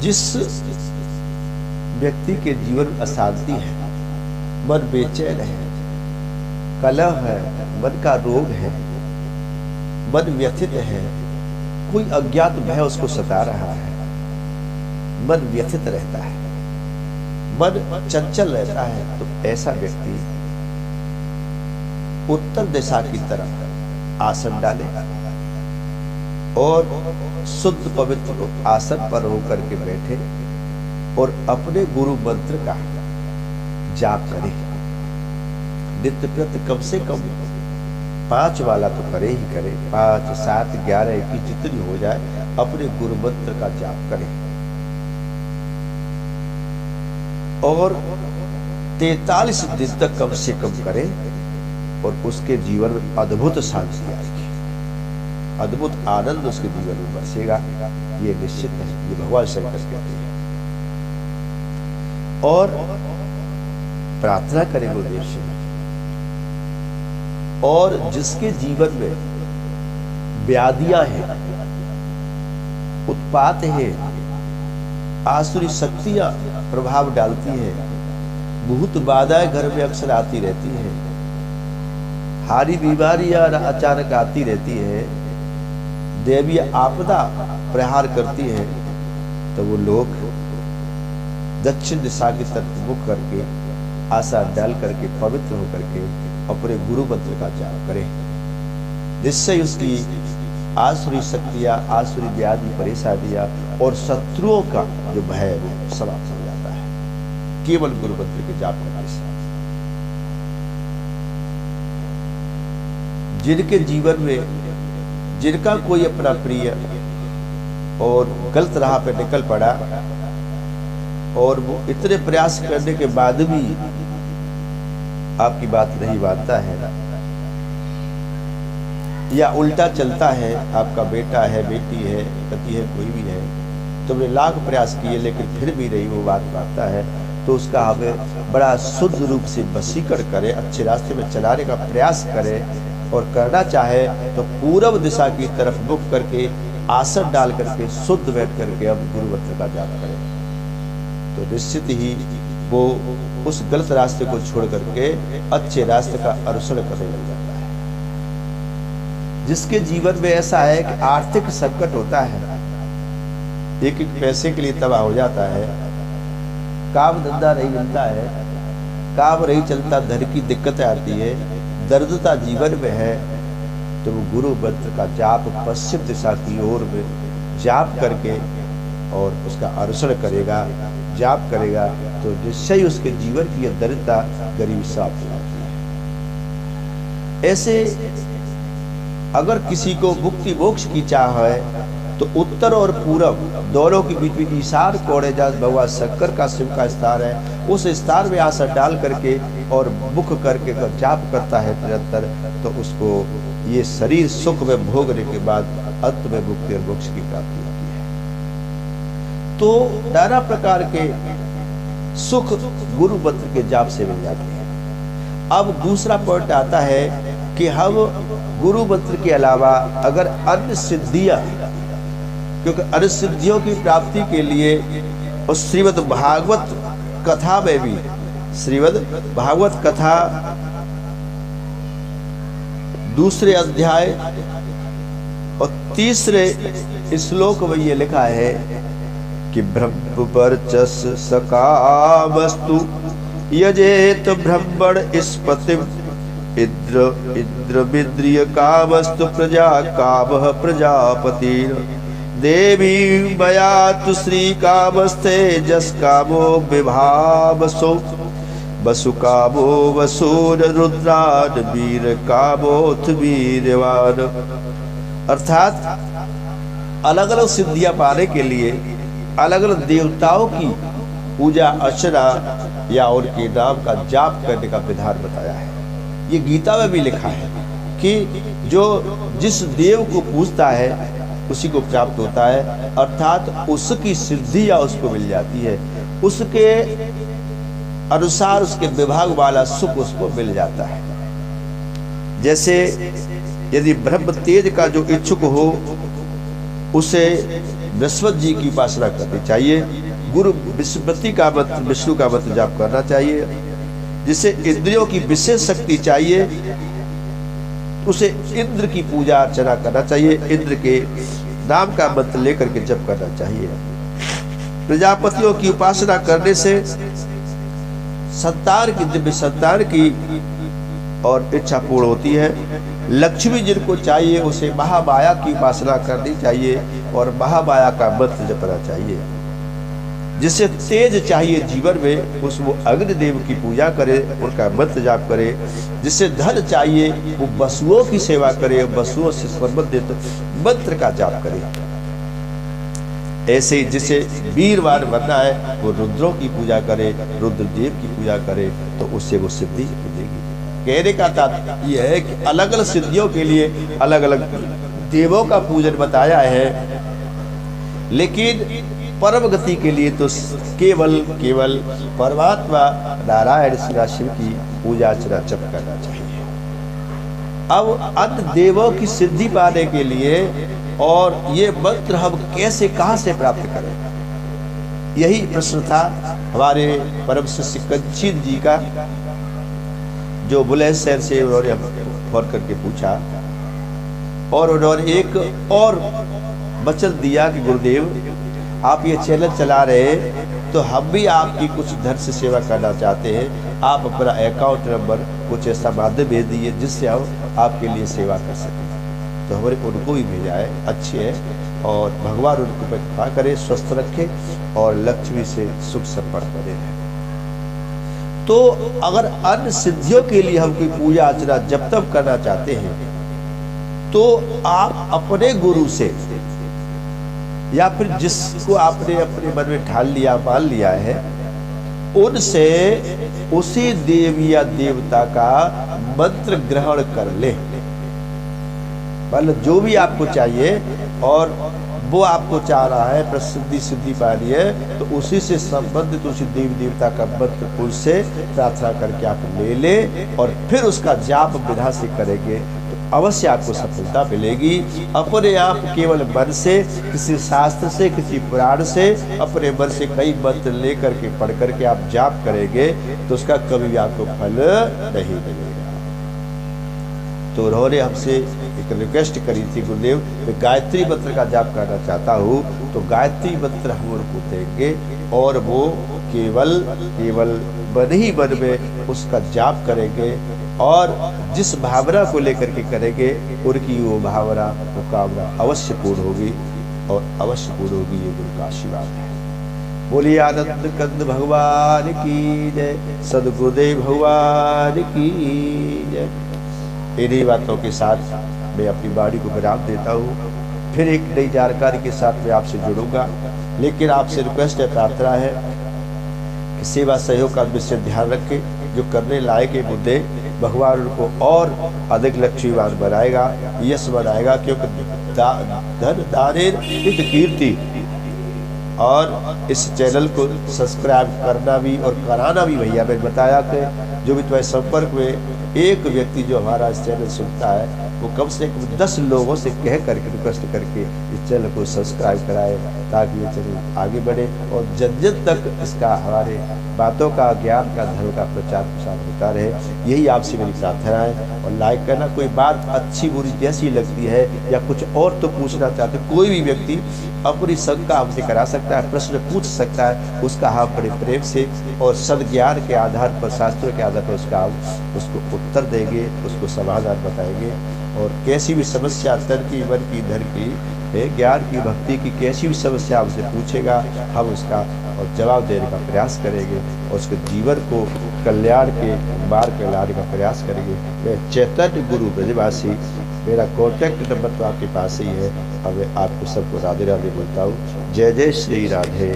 जिस व्यक्ति के जीवन में अशांति है, मन बेचैन है, कलह है, मन का रोग है, मन व्यथित है, कोई अज्ञात भय उसको सता रहा है, मन व्यथित रहता है, मन चंचल रहता है, तो ऐसा व्यक्ति उत्तर दिशा की तरफ आसन डाले और शुद्ध पवित्र आसन पर होकर के बैठे और अपने गुरु मंत्र का जाप करे। नित्य प्रति कम से कम 5 वाला तो करे ही करे, 5, 7, 11 की जितनी हो जाए अपने गुरु मंत्र का जाप करे और 43 दिन तक कम से कम करे और उसके जीवन में अद्भुत शांति आएगी, अद्भुत आनंद उसके जीवन में बरसेगा। ये निश्चित है, ये भगवान शंकर कहते हैं। और प्रार्थना करें गुरुदेव से। और जिसके जीवन में व्याधियां हैं, उत्पात है, आसुरी शक्तियां प्रभाव डालती हैं, भूत बाधाएं घर में अक्सर आती रहती हैं, हारी बीमारियां अचानक आती रहती है, देवी आपदा प्रहार करती है, तो वो लोग दक्षिण दिशा की तरफ मुख करके आशा डाल करके पवित्र होकर के अपने गुरु मंत्र का जाप करें, जिससे उसकी आसुरी शक्तियां, आसुरी व्याधि परेशानियां और शत्रुओं का जो भय है वो समाप्त हो जाता है केवल गुरु मंत्र के जाप करने से। जिनके जीवन में जिनका कोई अपना प्रिय और गलत राह पे निकल पड़ा और वो इतने प्रयास करने के बाद भी आपकी बात नहीं मानता है या उल्टा चलता है, आपका बेटा है, बेटी है, पति है, कोई भी है, तुमने लाख प्रयास किए लेकिन फिर भी नहीं वो बात मानता है, तो उसका हमें बड़ा शुद्ध रूप से वशीकरण करें, अच्छे रास्ते में चलाने का प्रयास करें और करना चाहे तो पूर्व दिशा की तरफ मुख करके आसन डाल करके शुद्ध बैठ करके अब गुरु मंत्र का जाप करें, तो निश्चित ही वो उस गलत रास्ते को छोड़ करके अच्छे रास्ते का अनुसरण करने लग जाता है। जिसके जीवन में ऐसा है कि आर्थिक संकट होता है, एक एक पैसे के लिए तबाह हो जाता है, काम धंधा नहीं मिलता है, काम नहीं चलता, धन की दिक्कतें आती है, दर्दता जीवन में है, तो वो गुरु मंत्र का जाप पश्चिम दिशा की ओर में जाप करके और उसका अनुसरण करेगा, जाप करेगा, तो निश्चय उसके जीवन की दरिद्रता, गरीबी समाप्त हो जाती है। ऐसे अगर किसी को मुक्ति मोक्ष की चाह है तो उत्तर और पूरब दोनों के बीच में ईशान कोणे जहाँ भगवान शंकर का शिव का स्थान है, उस स्थान में आसन डाल करके और मुख करके जाप करता है निरंतर, तो उसको ये शरीर सुख में भोगने के बाद अंत में मुक्ति और मोक्ष की प्राप्ति होती है। तो नाना प्रकार के सुख गुरु मंत्र के जाप से मिल जाते हैं। अब दूसरा पॉइंट आता है कि हम गुरु मंत्र के अलावा अगर अन्य सिद्धियां, क्योंकि अन्य सिद्धियों की प्राप्ति के लिए उस श्रीमद् भागवत कथा में भी, श्रीमद् भागवत कथा 2 अध्याय और 3 श्लोक में ये लिखा है कि ब्रह्मवर्चस सकामस्तु यजेत ब्रह्मण स्पतिम इंद्र कामस्तु प्रजा कामः प्रजापतिर देवी मया तु श्री कामस्ते जस कामो विभावसो वसु कामो वसूर रुद्रान वीर कामोथ वीरवान। अर्थात अलग अलग सिद्धियां पाने के लिए अलग अलग देवताओं की पूजा अर्चना या उनके नाम का जाप करने का विधान बताया है। ये गीता में भी लिखा है कि जो जिस देव को पूजता है उसी को प्राप्त होता है, अर्थात उसकी सिद्धि या उसको मिल जाती है, उसके अनुसार उसके विभाग वाला सुख उसको मिल जाता है। जैसे यदि ब्रह्म तेज का जो इच्छुक हो उसे बृहस्पति जी की उपासना करनी चाहिए। गुरु बृहस्पति का मंत्र, विष्णु का मंत्र जाप करना चाहिए। जिसे इंद्रियों की विशेष शक्ति चाहिए उसे इंद्र की पूजा अर्चना करना चाहिए। इंद्र के नाम का मंत्र लेकर के जप करना चाहिए। प्रजापतियों की उपासना करने से संतान की, दिव्य संतान की और इच्छा पूर्ण होती है। लक्ष्मी जिनको चाहिए उसे महामाया की उपासना करनी चाहिए और महामाया का मंत्र जपना चाहिए। जिसे तेज चाहिए जीवन में उस वो अग्निदेव की पूजा करे, उनका मंत्र जाप करे। जिसे धन चाहिए वो वसुओं की सेवा करे, वसुओं से संबंधित मंत्र का जाप करे। ऐसे जिसे वीरवान बनना है वो रुद्रों की पूजा करे, रुद्रदेव की पूजा करे तो उससे वो सिद्धि मिलेगी। कहने का तात्पर्य यह है कि अलग अलग सिद्धियों के लिए अलग अलग देवों का पूजन बताया है, लेकिन परम गति के लिए तो केवल परमात्मा नारायण शिव की पूजा अर्चना जप करना चाहिए। अब अन्य देवों की सिद्धि पाने के लिए और ये मंत्र हम कैसे कहां से प्राप्त करें, यही प्रश्न था हमारे परम शिष्य कंचीन जी का, जो बुलंदशहर से उन्होंने फोन करके पूछा और उन्होंने एक और वचन दिया कि गुरुदेव आप ये चैनल चला रहे हैं तो हम भी आपकी कुछ धन से सेवा करना चाहते हैं। आप अपना अकाउंट नंबर कुछ ऐसा माध्यम भेज दीजिए जिससे हम आपके लिए सेवा कर सकें। तो हमारे उनको भी भेजा है, अच्छे है और भगवान उनको कृपा करे, स्वस्थ रखे और लक्ष्मी से सुख संपन्न बने रहे। तो अगर अन्य सिद्धियों के लिए हम कोई पूजा अर्चना जब तक करना चाहते हैं तो आप अपने गुरु से या फिर जिसको आपने अपने मन में ठान लिया, मान लिया है, उनसे उसी देव या देवता का मंत्र ग्रहण कर ले। मतलब जो भी आपको चाहिए और वो आपको चाह रहा है प्रसिद्धि सिद्धि पानी है तो उसी से संबंधित उसी देव देवता का मंत्र उनसे प्रार्थना करके आप ले ले और फिर उसका जाप विधा से करेंगे तो अवश्य आपको सफलता मिलेगी। अपने आप केवल मन से, किसी शास्त्र से, किसी पुराण से, अपने मन से कई मंत्र लेकर के पढ़ करके आप जाप करेंगे तो उसका कभी भी आपको फल नहीं मिलेगा। तो उन्होंने हमसे एक रिक्वेस्ट करी थी, गुरुदेव मैं गायत्री मंत्र का जाप करना चाहता हूँ तो गायत्री मंत्र हम उनको देंगे और वो केवल मन ही मन में उसका जाप करेंगे और जिस भावना को लेकर के करेंगे उनकी वो भावना, वो कामना अवश्य पूर्ण होगी और अवश्य पूर्ण होगी। ये गुरु का आशीर्वाद है। बोलिए आनंद कंद भगवान की जय, सदगुरुदेव भगवान की जय। इन्हीं बातों के साथ मैं अपनी वाणी को विराम देता हूँ। फिर एक नई जानकारी के साथ मैं आपसे जुड़ूंगा, लेकिन आपसे रिक्वेस्ट है, प्रार्थना है कि सेवा सहयोग का विशेष ध्यान रखें। जो करने लायक के मुद्दे भगवान उनको और अधिक लक्ष्मीवान बनाएगा, यश बनाएगा, क्योंकि धन दाने नित कीर्ति। और इस चैनल को सब्सक्राइब करना भी और कराना भी भैया मैंने बताया कि जो भी तुम्हारे संपर्क में एक व्यक्ति जो हमारा इस चैनल सुनता है वो कम से कम 10 लोगों से कह करके रिक्वेस्ट करके इस चैनल को सब्सक्राइब कराए ताकि ये चैनल आगे बढ़े और जन जन तक इसका हमारे बातों का, ज्ञान का, धर्म का प्रचार प्रसार होता रहे। यही आपसे मेरी प्रार्थना है। और लाइक करना, कोई बात अच्छी बुरी जैसी लगती है या कुछ और तो पूछना चाहते, कोई भी व्यक्ति अपनी शंका हमसे करा सकता है, प्रश्न पूछ सकता है, उसका हम बड़े प्रेम से और सद्ज्ञान के आधार पर, शास्त्रों के आधार पर उसका हम उसको उत्तर देंगे, उसको समाधान बताएंगे। और कैसी भी समस्या, तन की, मन की, धन की, ज्ञान की, भक्ति की कैसी भी समस्या हमसे पूछेगा, हम उसका और जवाब देने का प्रयास करेंगे और उसके जीवन को कल्याण के मार्ग पे लाने का प्रयास करेंगे। मैं चैतन्य गुरु ब्रजवासी, मेरा कॉन्टैक्ट नंबर तो आपके पास ही है। अब मैं आपको सबको राधे राधे बोलता हूँ। जय जय श्री राधे।